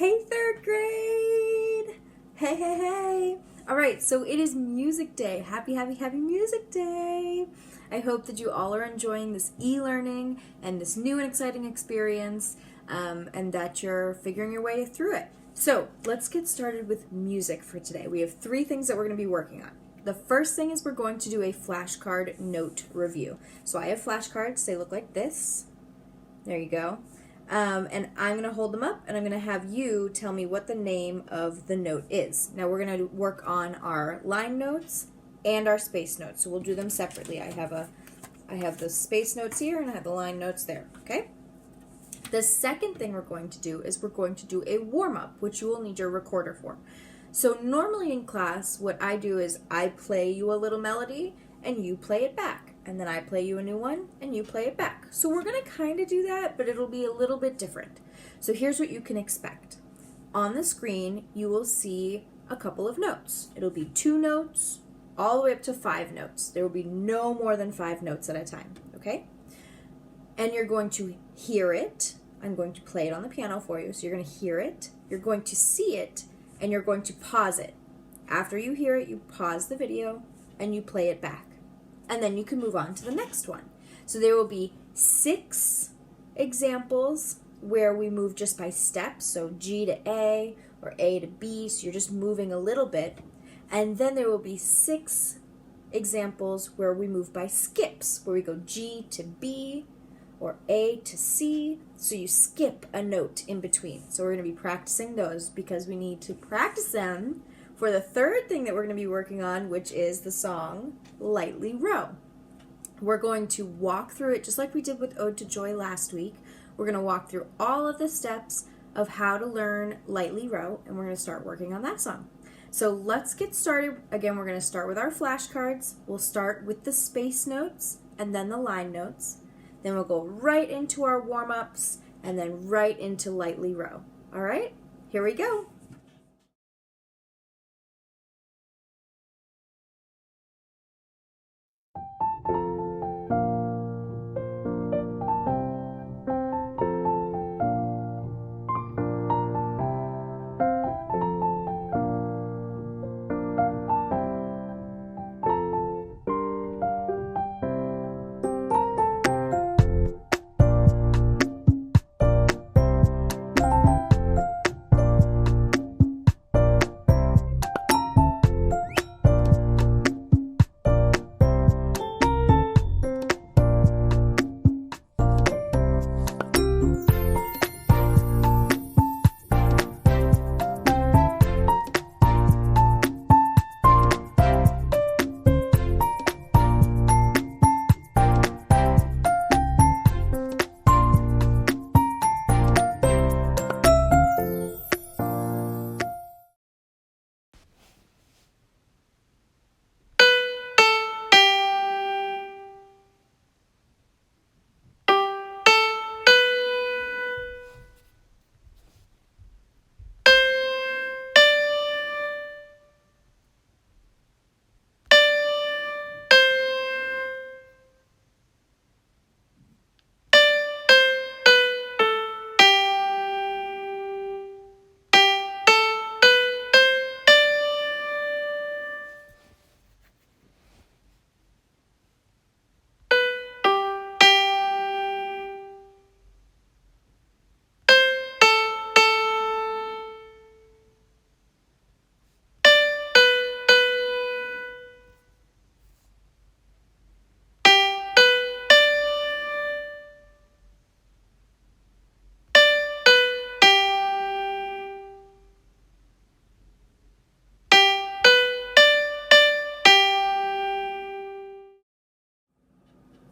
Hey, third grade! Hey, hey, hey! All right, so it is music day. Happy, happy, happy music day! I hope that you all are enjoying this e-learning and this new and exciting experience, and that you're figuring your way through it. So let's get started with music for today. We have 3 things that we're going to be working on. The first thing is we're going to do a flashcard note review. So I have flashcards. They look like this. There you go. And I'm going to hold them up, and I'm going to have you tell me what the name of the note is. Now we're going to work on our line notes and our space notes, so we'll do them separately. I have the space notes here, and I have the line notes there, okay? The second thing we're going to do is we're going to do a warm-up, which you will need your recorder for. So normally in class, what I do is I play you a little melody, and you play it back. And then I play you a new one, and you play it back. So we're going to kind of do that, but it'll be a little bit different. So here's what you can expect. On the screen, you will see a couple of notes. It'll be 2 notes, all the way up to 5 notes. There will be no more than 5 notes at a time, okay? And you're going to hear it. I'm going to play it on the piano for you, so you're going to hear it. You're going to see it, and you're going to pause it. After you hear it, you pause the video, and you play it back. And then you can move on to the next one. So there will be 6 examples where we move just by steps, so G to A or A to B, so you're just moving a little bit. And then there will be 6 examples where we move by skips, where we go G to B or A to C, so you skip a note in between. So we're going to be practicing those because we need to practice them for the third thing that we're going to be working on, which is the song Lightly Row. We're going to walk through it just like we did with Ode to Joy last week. We're going to walk through all of the steps of how to learn Lightly Row, and we're going to start working on that song. So let's get started. Again, we're going to start with our flashcards. We'll start with the space notes and then the line notes. Then we'll go right into our warm-ups and then right into Lightly Row. All right, here we go.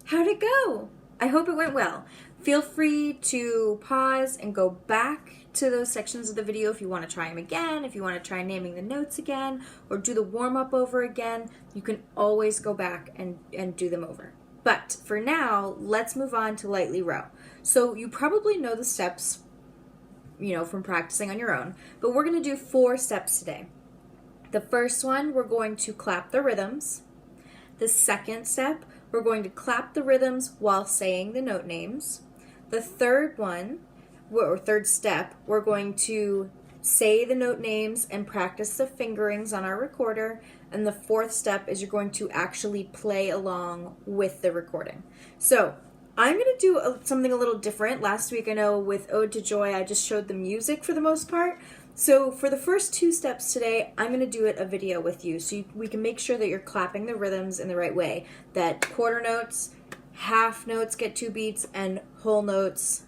How'd it go? I hope it went well. Feel free to pause and go back to those sections of the video if you want to try them again, if you want to try naming the notes again, or do the warm-up over again. You can always go back and do them over. But for now, let's move on to Lightly Row. So you probably know the steps, from practicing on your own, but we're going to do 4 steps today. The first one, we're going to clap the rhythms. The second step, we're going to clap the rhythms while saying the note names. The third one, or third step, we're going to say the note names and practice the fingerings on our recorder. And the fourth step is you're going to actually play along with the recording. So I'm going to do something a little different. Last week, I know with Ode to Joy, I just showed the music for the most part. So for the first two steps today, I'm going to do a video with you so we can make sure that you're clapping the rhythms in the right way. That quarter notes, half notes get 2 beats, and whole notes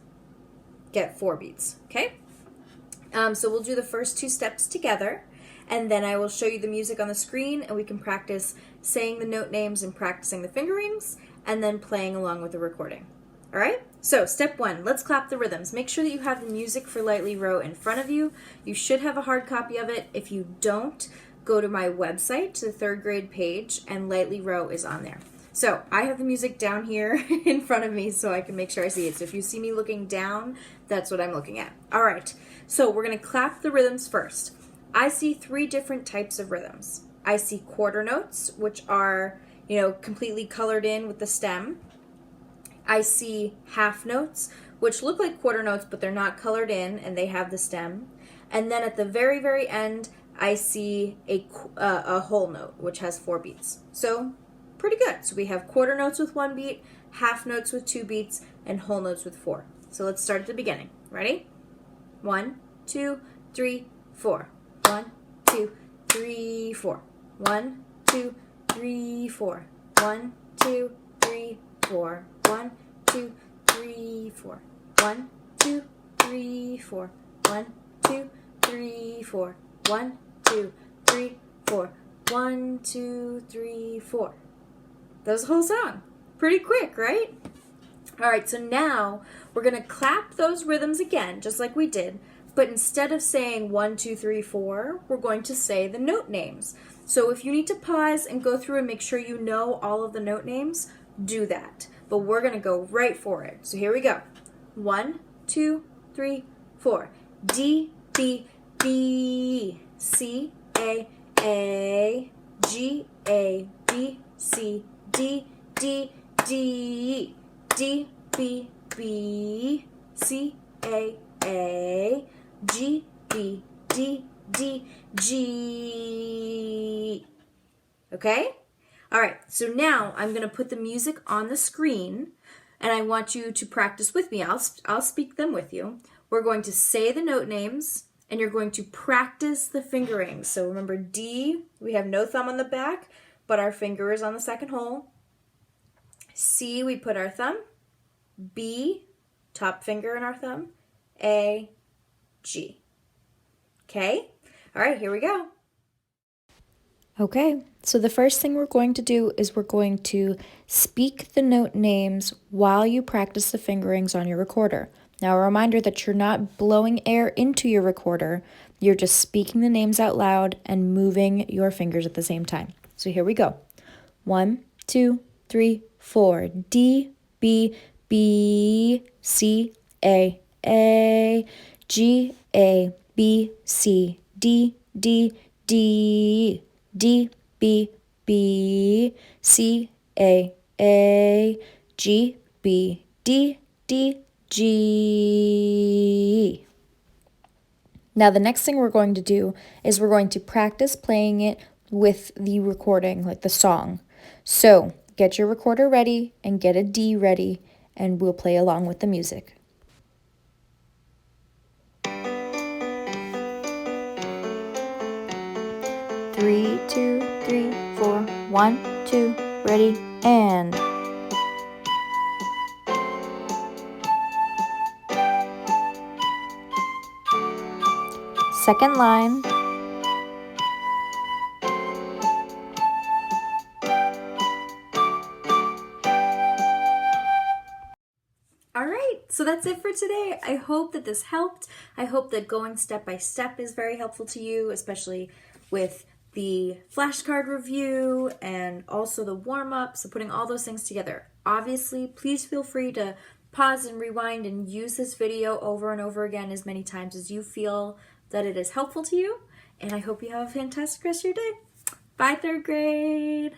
get 4 beats, okay? So we'll do the first 2 steps together, and then I will show you the music on the screen, and we can practice saying the note names and practicing the fingerings, and then playing along with the recording. All right? So step 1, let's clap the rhythms. Make sure that you have the music for Lightly Row in front of you. You should have a hard copy of it. If you don't, go to my website, to the 3rd grade page, and Lightly Row is on there. So I have the music down here in front of me so I can make sure I see it. So if you see me looking down, that's what I'm looking at. All right, so we're going to clap the rhythms first. I see 3 different types of rhythms. I see quarter notes, which are, completely colored in with the stem. I see half notes, which look like quarter notes, but they're not colored in, and they have the stem. And then at the very, very end, I see a whole note, which has 4 beats. So pretty good. So we have quarter notes with 1 beat, half notes with 2 beats, and whole notes with 4. So let's start at the beginning. Ready? 1, 2, 3, 4. 1, 2, 3, 4. 1, 2, 3, 4. 1, 2, 3, 4. 1, 2, 3, 4. 1, 2, 3, 4. 1, 2, 3, 4. 1, 2, 3, 4. 1, 2, 3, 4. That was the whole song. Pretty quick, right? All right, so now we're going to clap those rhythms again, just like we did, but instead of saying 1, 2, 3, 4, we're going to say the note names. So if you need to pause and go through and make sure you know all of the note names, do that. But we're going to go right for it. So here we go. 1, 2, 3, 4. D, B, B, C, A, G, A, B, C, D, D, D, D, B, B, C, A, G, B, D, D, G. Okay? All right, so now I'm going to put the music on the screen, and I want you to practice with me. I'll speak them with you. We're going to say the note names, and you're going to practice the fingerings. So remember D, we have no thumb on the back, but our finger is on the second hole. C, we put our thumb. B, top finger in our thumb. A, G. Okay? All right, here we go. Okay, so the first thing we're going to do is we're going to speak the note names while you practice the fingerings on your recorder. Now, a reminder that you're not blowing air into your recorder. You're just speaking the names out loud and moving your fingers at the same time. So here we go. 1, 2, 3, 4. D, B, B, C, A, G, A, B, C, D, D, D, D, B, B, C, A, G, B, D, D, G. Now the next thing we're going to do is we're going to practice playing it with the recording, like the song. So get your recorder ready and get a D ready, and we'll play along with the music. 3, 2, 3, 4. 1, 2, ready, and. Second line. All right, so that's it for today. I hope that this helped. I hope that going step by step is very helpful to you, especially with the flashcard review and also the warm-up, so putting all those things together. Obviously, please feel free to pause and rewind and use this video over and over again as many times as you feel that it is helpful to you, and I hope you have a fantastic rest of your day. Bye, 3rd grade!